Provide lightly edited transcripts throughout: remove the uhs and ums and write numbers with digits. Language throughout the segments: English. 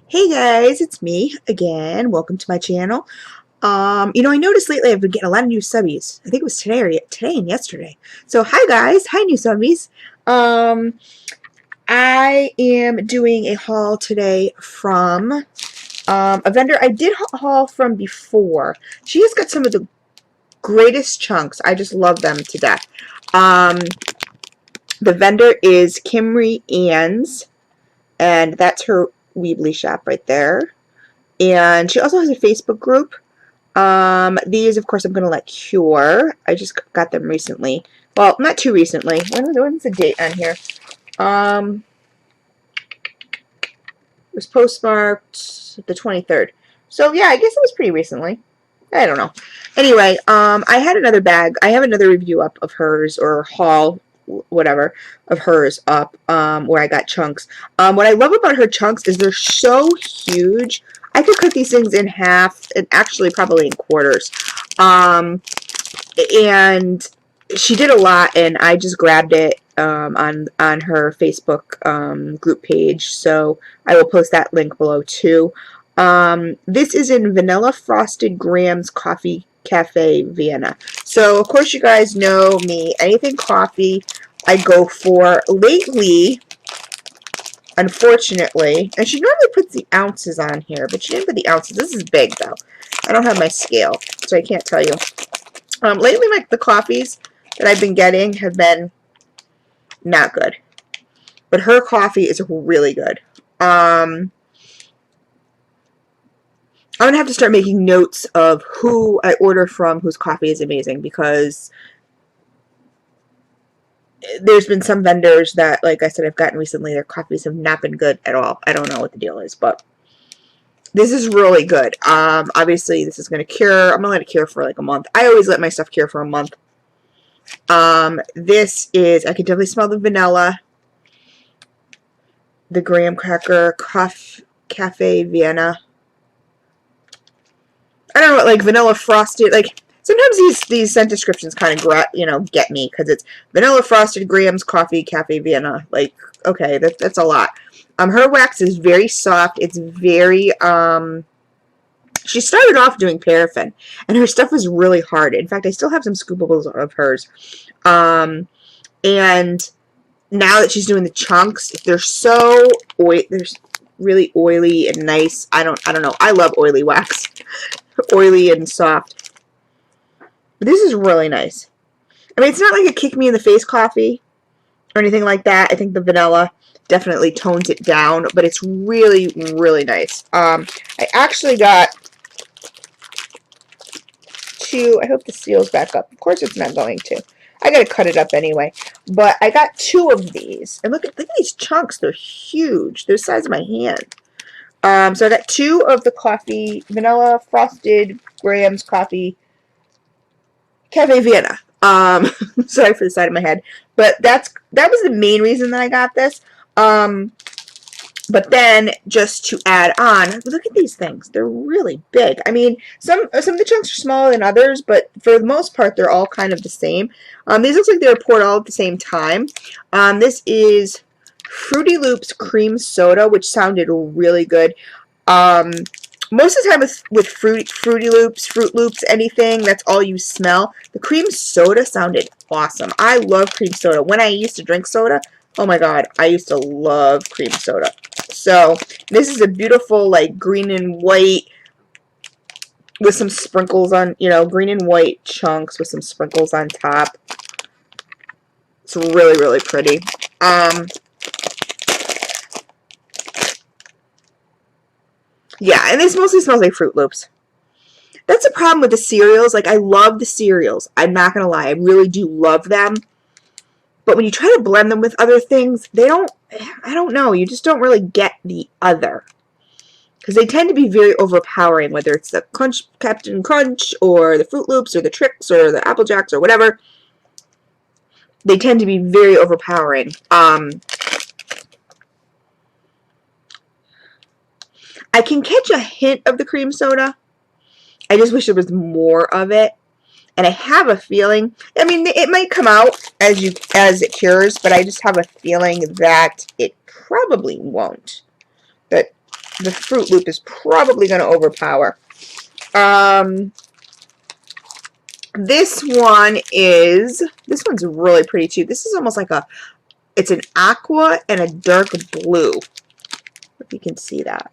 Hey guys, it's me again. Welcome to my channel. I noticed lately I've been getting a lot of new subbies. I think it was today and yesterday. So hi guys, hi new subbies. I am doing a haul today from a vendor I did haul from before. She has got some of the greatest chunks. I just love them to death. The vendor is KIMRIE-ANN'S, and that's her Weebly shop right there. And she also has a Facebook group. These, of course, I'm going to let cure. I just got them recently. Well, not too recently. When's the date on here? It was postmarked the 23rd. So, yeah, I guess it was pretty recently. I don't know. Anyway, I had another bag. I have another review up of hers, or haul, whatever, of hers up, where I got chunks. What I love about her chunks is they're so huge. I could cut these things in half, and actually probably in quarters. And she did a lot, and I just grabbed it on her Facebook group page. So I will post that link below too. This is in Vanilla Frosted Grahams Coffee Cafe Vienna. So of course you guys know me. Anything coffee I go for. Lately, unfortunately, and she normally puts the ounces on here, but she didn't put the ounces. This is big though. I don't have my scale, so I can't tell you. Lately, the coffees that I've been getting have been not good, but her coffee is really good. I'm gonna have to start making notes of who I order from, whose coffee is amazing, because there's been some vendors that, like I said, I've gotten recently, their coffees have not been good at all. I don't know what the deal is, but this is really good. Obviously, this is going to cure. I'm going to let it cure for like a month. I always let my stuff cure for a month. This is, I can definitely smell the vanilla, the graham cracker, Cafe Vienna. I don't know, like vanilla frosted, like sometimes these scent descriptions kind of get me, because it's vanilla frosted Graham's coffee Cafe Vienna. Like, okay, that's a lot. Her wax is very soft. It's very she started off doing paraffin, and her stuff was really hard. In fact, I still have some Scoopables of hers. And now that she's doing the chunks, they're so they're really oily and nice. I don't know. I love oily wax. Oily and soft. But this is really nice. I mean, it's not like a kick me in the face coffee or anything like that. I think the vanilla definitely tones it down, but it's really, really nice. I actually got two. I hope the seal's back up. Of course it's not going to. I gotta cut it up anyway. But I got two of these. And look at these chunks. They're huge. They're the size of my hand. So I got two of the coffee, vanilla frosted Graham's coffee Cafe Vienna. Sorry for the side of my head. But that was the main reason that I got this. But then, just to add on, look at these things. They're really big. I mean, some of the chunks are smaller than others, but for the most part, they're all kind of the same. These look like they were poured all at the same time. This is Fruity Loops Cream Soda, which sounded really good. Most of the time with Fruity Loops, Froot Loops, anything, that's all you smell. The cream soda sounded awesome. I love cream soda. When I used to drink soda, oh my god, I used to love cream soda. So, this is a beautiful, like, green and white with some sprinkles on, green and white chunks with some sprinkles on top. It's really, really pretty. Yeah, and this mostly smells like Froot Loops. That's a problem with the cereals. Like, I love the cereals. I'm not going to lie. I really do love them. But when you try to blend them with other things, I don't know. You just don't really get the other. Because they tend to be very overpowering, whether it's the Captain Crunch, or the Froot Loops, or the Tricks, or the Apple Jacks, or whatever. They tend to be very overpowering. I can catch a hint of the cream soda. I just wish there was more of it. And I have a feeling, I mean, it might come out as it cures, but I just have a feeling that it probably won't. But the Froot Loop is probably going to overpower. This one's really pretty too. This is almost like it's an aqua and a dark blue. If you can see that.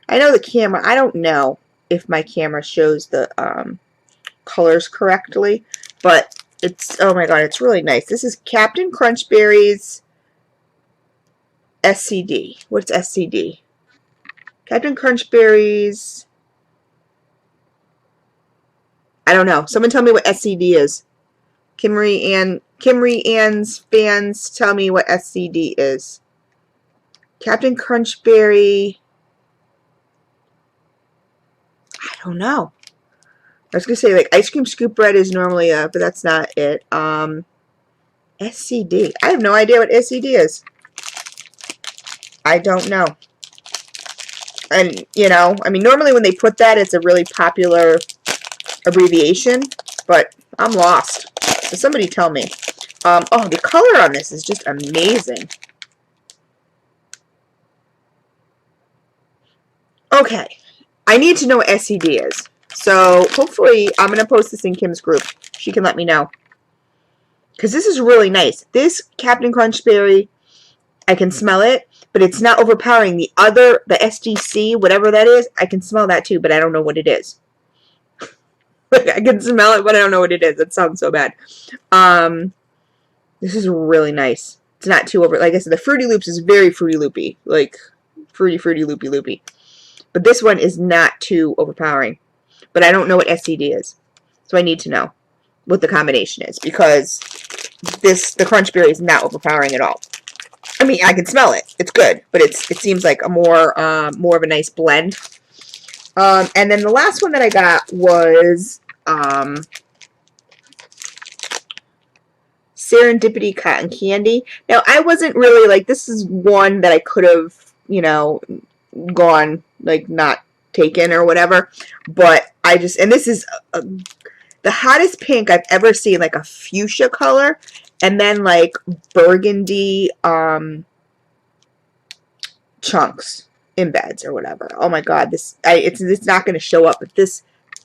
I know the camera, I don't know if my camera shows the colors correctly, but it's, oh my god, it's really nice. This is Captain Crunchberry's SCD. What's SCD? Captain Crunchberry's, I don't know. Someone tell me what SCD is. KIMRIE-ANN'S fans, tell me what SCD is. Captain Crunchberry, I don't know. I was going to say, like, ice cream scoop bread is normally but that's not it. SCD. I have no idea what SCD is. I don't know. And, you know, I mean, normally when they put that, it's a really popular abbreviation, but I'm lost. So somebody tell me. Oh, the color on this is just amazing. Okay. I need to know what SCD is. So hopefully I'm going to post this in Kim's group. She can let me know. Because this is really nice. This Captain Crunchberry, I can smell it, but it's not overpowering. The other, the SGC, whatever that is, I can smell that too, but I don't know what it is. I can smell it, but I don't know what it is. It sounds so bad. This is really nice. It's not too over. Like I said, the Fruity Loops is very Fruity Loopy. Like, fruity, loopy, loopy. But this one is not too overpowering. But I don't know what SCD is. So I need to know what the combination is. Because the Crunchberry is not overpowering at all. I mean, I can smell it. It's good. But it seems like a more of a nice blend. And then the last one that I got was Serendipity Cotton Candy. Now, I wasn't really, like, this is one that I could have, you know, gone, like, not taken or whatever. But I just, and this is the hottest pink I've ever seen, like a fuchsia color. And then, like, burgundy chunks. Embeds or whatever. Oh my god, it's not going to show up, but this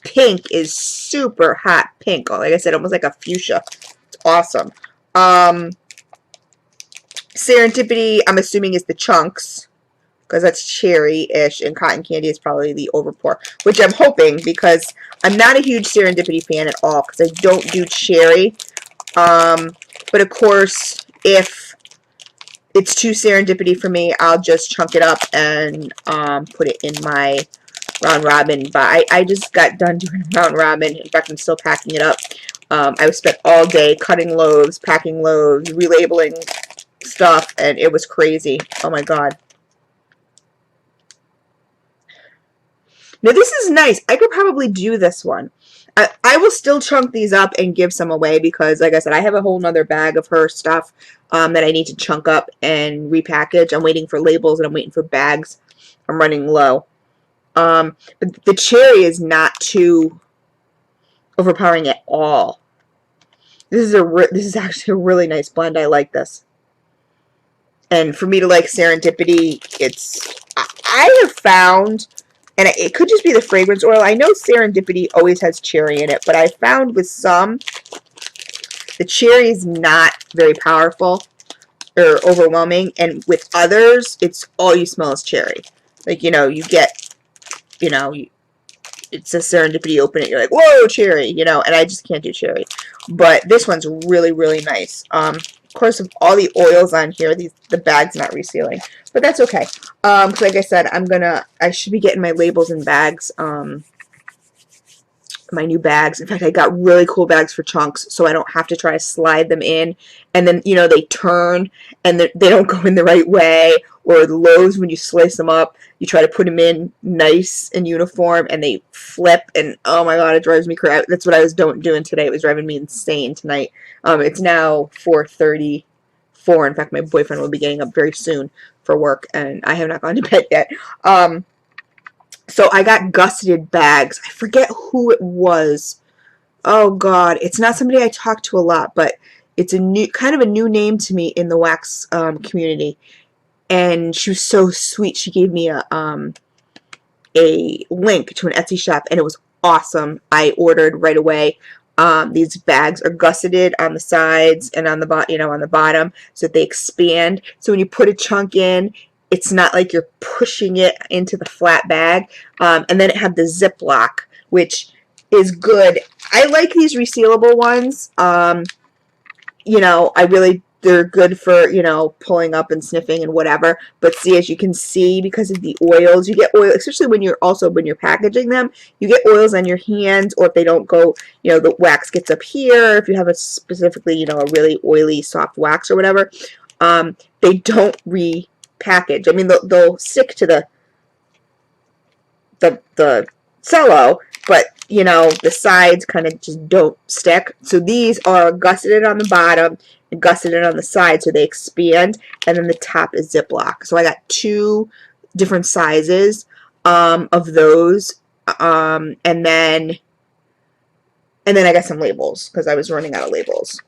pink is super hot pink. Like I said, almost like a fuchsia. It's awesome. Serendipity, I'm assuming, is the chunks because that's cherry-ish, and cotton candy is probably the overpour, which I'm hoping because I'm not a huge Serendipity fan at all because I don't do cherry. But of course, if it's too Serendipity for me, I'll just chunk it up and put it in my round robin. But I just got done doing a round robin. In fact, I'm still packing it up. I spent all day cutting loaves, packing loaves, relabeling stuff, and it was crazy. Oh my god. Now this is nice. I could probably do this one. I will still chunk these up and give some away because, like I said, I have a whole nother bag of her stuff that I need to chunk up and repackage. I'm waiting for labels and I'm waiting for bags. I'm running low. But the cherry is not too overpowering at all. This is actually a really nice blend. I like this. And for me to like Serendipity, I have found, and it could just be the fragrance oil. I know Serendipity always has cherry in it, but I found with some, the cherry is not very powerful or overwhelming, and with others, it's all you smell is cherry. Like, you know, you get, you know, it's a Serendipity, open it, you're like, whoa, cherry, you know, and I just can't do cherry. But this one's really, really nice. Of course, of all the oils on here, the bag's not resealing, but that's okay. Because like I said, I should be getting my labels and bags, my new bags. In fact, I got really cool bags for chunks, so I don't have to try to slide them in, and then, you know, they turn, and they don't go in the right way, or the loaves, when you slice them up, you try to put them in nice and uniform, and they flip, and oh my god, it drives me crazy. That's what I was doing today. It was driving me insane tonight. It's now 4:34. In fact, my boyfriend will be getting up very soon for work, and I have not gone to bed yet. So I got gusseted bags. I forget who it was. Oh god, it's not somebody I talk to a lot, but it's kind of a new name to me in the wax community. And she was so sweet. She gave me a a link to an Etsy shop, and it was awesome. I ordered right away. These bags are gusseted on the sides and on the on the bottom, so that they expand. So when you put a chunk in, it's not like you're pushing it into the flat bag. And then it had the Ziploc, which is good. I like these resealable ones. You know, they're good for, you know, pulling up and sniffing and whatever. But see, as you can see, because of the oils, you get oil, especially when you're packaging them, you get oils on your hands, or if they don't go, you know, the wax gets up here. If you have a specifically, you know, a really oily, soft wax or whatever, they don't repackage. I mean, they'll stick to the cello, but you know, the sides kind of just don't stick. So these are gusseted on the bottom and gusseted on the side, so they expand, and then the top is Ziploc. So I got 2 different sizes of those, and then I got some labels because I was running out of labels.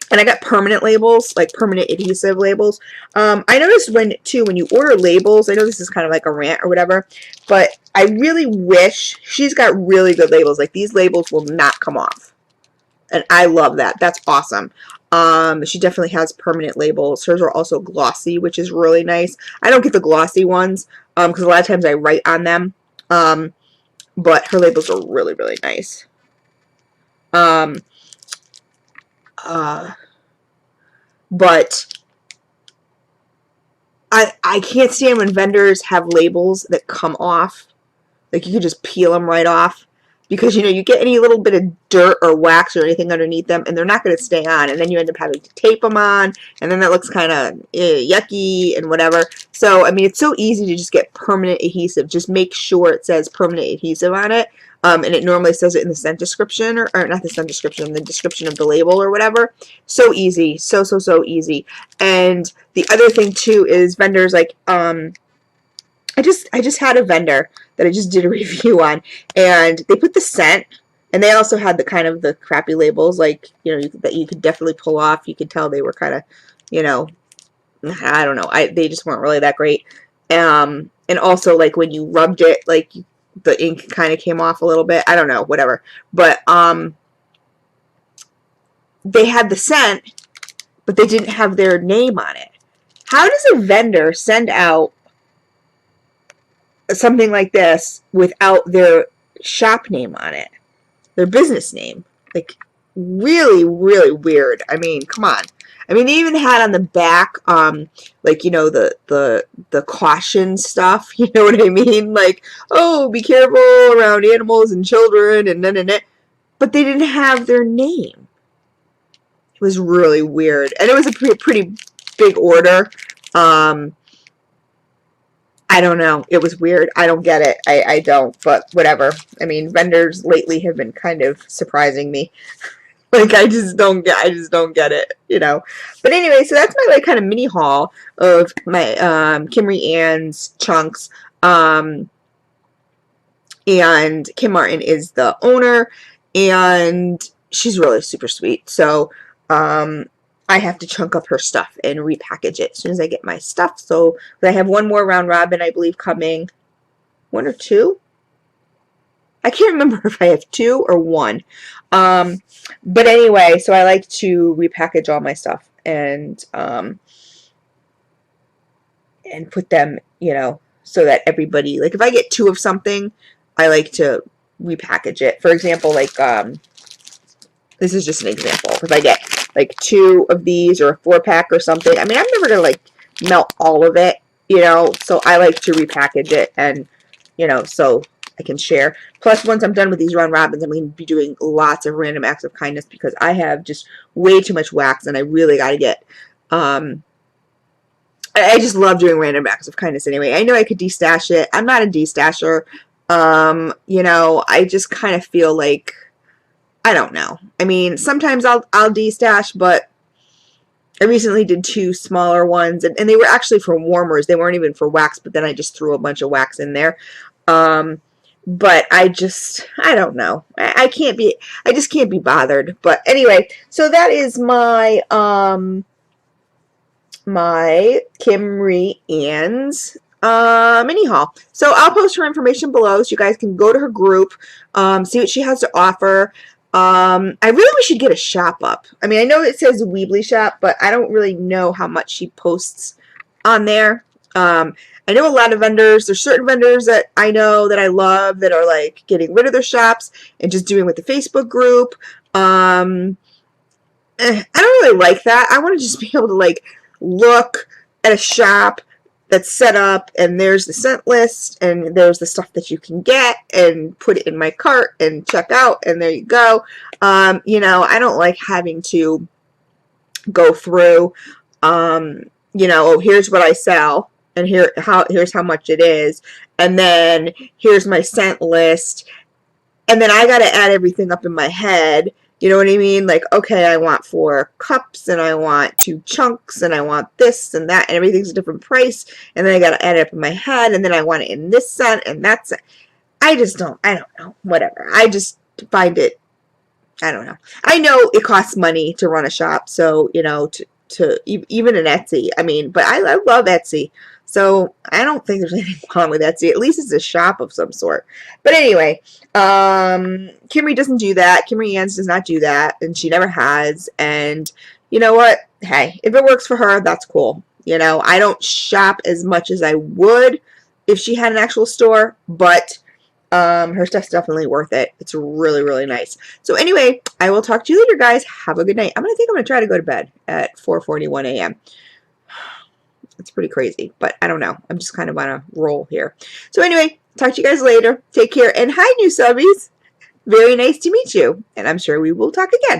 And I got permanent labels, like permanent adhesive labels. I noticed when you order labels, I know this is kind of like a rant or whatever, but I really wish, she's got really good labels. Like, these labels will not come off. And I love that. That's awesome. She definitely has permanent labels. Hers are also glossy, which is really nice. I don't get the glossy ones because a lot of times I write on them. But her labels are really, really nice. But I can't stand when vendors have labels that come off. Like, you could just peel them right off. Because, you know, you get any little bit of dirt or wax or anything underneath them, and they're not going to stay on. And then you end up having to tape them on, and then that looks kind of yucky and whatever. So, I mean, it's so easy to just get permanent adhesive. Just make sure it says permanent adhesive on it. And it normally says it in the scent description, or not the scent description, the description of the label or whatever. So easy. So easy. And the other thing, too, is vendors like, I just had a vendor that I just did a review on, and they put the scent, and they also had the kind of the crappy labels, like, you know, that you could definitely pull off. You could tell they were kind of, you know, I don't know, they just weren't really that great. And also, like, when you rubbed it, like, the ink kind of came off a little bit. I don't know, whatever. But they had the scent, but they didn't have their name on it. How does a vendor send out something like this without their shop name on it, their business name? Like, really, really weird. I mean, come on. I mean, they even had on the back, like, you know, the caution stuff. You know what I mean? Like, oh, be careful around animals and children, and but they didn't have their name. It was really weird, and it was a pretty big order. I don't know. It was weird. I don't get it. I don't, but whatever. I mean, vendors lately have been kind of surprising me. Like, I just don't get it, you know. But anyway, so that's my, like, kind of mini haul of my KIMRIE-ANN'S chunks. And Kim Martin is the owner, and she's really super sweet. So, I have to chunk up her stuff and repackage it as soon as I get my stuff. So I have one more round robin, I believe, coming. 1 or 2? I can't remember if I have 2 or 1. But anyway, so I like to repackage all my stuff and put them, you know, so that everybody, like, if I get 2 of something, I like to repackage it. For example, like, this is just an example. If I get like 2 of these or a 4-pack or something, I mean, I'm never going to, like, melt all of it, you know, so I like to repackage it and, you know, so I can share. Plus, once I'm done with these round robins, I'm going to be doing lots of random acts of kindness because I have just way too much wax and I really got to get, I just love doing random acts of kindness anyway. I know I could destash it. I'm not a destasher. You know, I just kind of feel like, I don't know. I mean, sometimes I'll destash, but I recently did 2 smaller ones, and they were actually for warmers. They weren't even for wax, but then I just threw a bunch of wax in there. But I don't know. I just can't be bothered. But anyway, so that is my KIMRIE-ANN'S mini haul. So I'll post her information below so you guys can go to her group, see what she has to offer. I really wish she'd get a shop up. I mean, I know it says Weebly Shop, but I don't really know how much she posts on there. I know a lot of vendors. There's certain vendors that I know that I love that are like getting rid of their shops and just doing with the Facebook group. I don't really like that. I want to just be able to like look at a shop that's set up and there's the scent list and there's the stuff that you can get and put it in my cart and check out and there you go. You know, I don't like having to go through, you know, oh, here's what I sell and here's how much it is, and then here's my scent list, and then I got to add everything up in my head. You know what I mean? Like, okay, I want 4 cups, and I want 2 chunks, and I want this and that, and everything's a different price, and then I got to add it up in my head, and then I want it in this scent, and that's it. I don't know, whatever. I just find it, I don't know. I know it costs money to run a shop, so, you know, to even an Etsy, I mean, but I love Etsy, so I don't think there's anything wrong with Etsy. At least it's a shop of some sort. But anyway, KIMRIE doesn't do that. KIMRIE-ANN'S does not do that, and she never has. And you know what? Hey, if it works for her, that's cool. You know, I don't shop as much as I would if she had an actual store, but her stuff's definitely worth it. It's really, really nice. So anyway, I will talk to you later, guys. Have a good night. I'm going to try to go to bed at 4:41 a.m. It's pretty crazy, but I don't know. I'm just kind of on a roll here. So anyway, talk to you guys later. Take care. And hi, new subbies. Very nice to meet you. And I'm sure we will talk again.